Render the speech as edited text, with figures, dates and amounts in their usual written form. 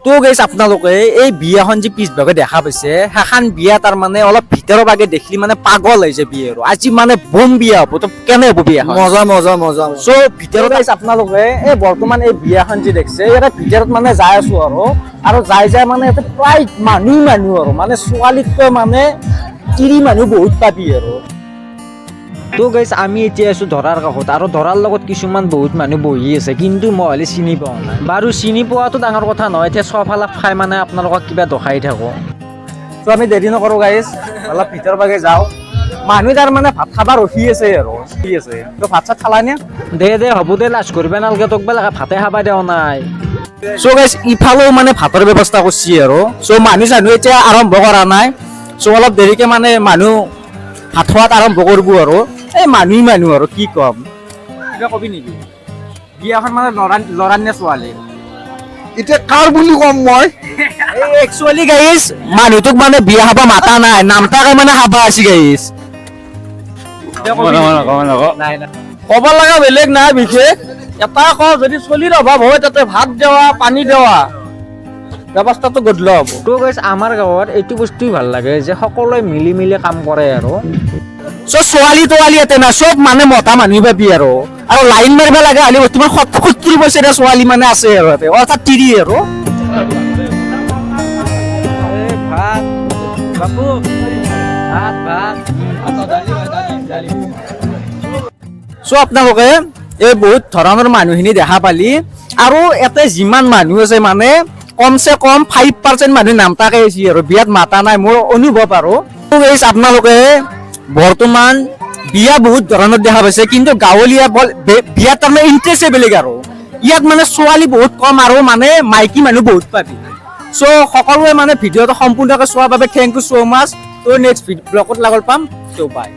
তো গাইছ আপোনালোকে এই বিয়াখন যে পিছভাগে দেখা পাইছে সেইখন বিয়া তাৰ মানে অলপ ভিতৰৰ ভাগে দেখিলি মানে পাগল হৈছে বিয়া আৰু আজি মানে বম বিয়া হ'ব তো কেনে হ'ব বিয়াখন মজা মজা মজা সো ভিতৰত গাইছ আপোনালোকে এই বৰ্তমান এই বিয়াখন যে দেখিছে ইয়াৰ ভিতৰত মানে যাই আছো আৰু যাই মানে ইয়াতে প্ৰায় মানুহ আৰু মানে ছোৱালীতকৈ মানে তিৰি মানুহ বহুত পাবি আৰু তো গাইছ আমি এতিয়া আছো ধৰাৰ কাষত আৰু ধৰাৰ লগত কিছুমান বহুত মানুহ বহি আছে কিন্তু মই হলে চিনি পোৱা নাই বাৰু চিনি পোৱাটো ডাঙৰ কথা নহয় এতিয়া চবফালে খাই মানে আপোনালোকক কিবা দেখাই থাকো তো আমি দেৰি নকৰো গাইছ অলপ ভিতৰ ভাগে যাওঁ মানুহ তাৰ মানে ভাত খাবা ৰখি আছে আৰু কি আছে তো ভাত চাত খালা নে দে হ'ব দে লাজ কৰিবা নালগে তোক বেলেগে ভাতে খাবা দেও নাই চ' গাইছ ইফালেও মানে ভাতৰ ব্যৱস্থা কৰিছে আৰু চ' মানুহ এতিয়া আৰম্ভ কৰা নাই চ' অলপ দেৰিকে মানে মানুহ ভাত খোৱাত আৰম্ভ কৰিব আৰু এই মানুহ আৰু কি কম কিবা কবি নেকি বিয়াখন মানে ল'ৰা নে ছোৱালী এতিয়া কাৰ বুলি ক'ম মই একচুৱেলি গাইছ মানুহটোক মানে বিয়া খাব মাতা নাই নামটাকে মানে খাবা আছে গাইছ ক'ব লগা বেলেগ নাই বিশেষ এটা ক যদি চলিৰ অভাৱ হয় তাতে ভাত দেৱা পানী দেৱা ব্যৱস্থাটো গধুৰ হ'ব তো গাইছ আমাৰ গাঁৱত এইটো বস্তুই ভাল লাগে যে সকলোৱে মিলি কাম কৰে আৰু চব ছোৱালী তোৱালী ইয়াতে না চব মানে মতা মানুহ পাবি আৰু লাইন মাৰিব লাগে হ'লে বৰ্তমান 70 বছৰীয়া ছোৱালী মানে আছে আৰু ইয়াতে অৰ্থাৎ তিৰি আৰু চ' আপোনালোকে এই বহুত ধৰণৰ মানুহখিনি দেখা পালি আৰু ইয়াতে যিমান মানুহ আছে মানে কমচে কম 5% মানুহ নামতাকে আছে আৰু বিয়াত মাতা নাই মোৰ অনুভৱ আৰু আপোনালোকে বৰ্তমান বিয়া বহুত ধৰণৰ দেখা পাইছে কিন্তু গাঁৱলীয়া বিয়াত তাৰমানে ইণ্টাৰেষ্টে বেলেগ আৰু ইয়াত মানে ছোৱালী বহুত কম আৰু মানে মাইকী মানুহ বহুত পাবি চ' সকলোৱে মানে ভিডিঅ'টো সম্পূৰ্ণকৈ চোৱাৰ বাবে থেংক ইউ ছ' মাছ ত' নেক্সট ব্লগত লগ পাম চ' বাই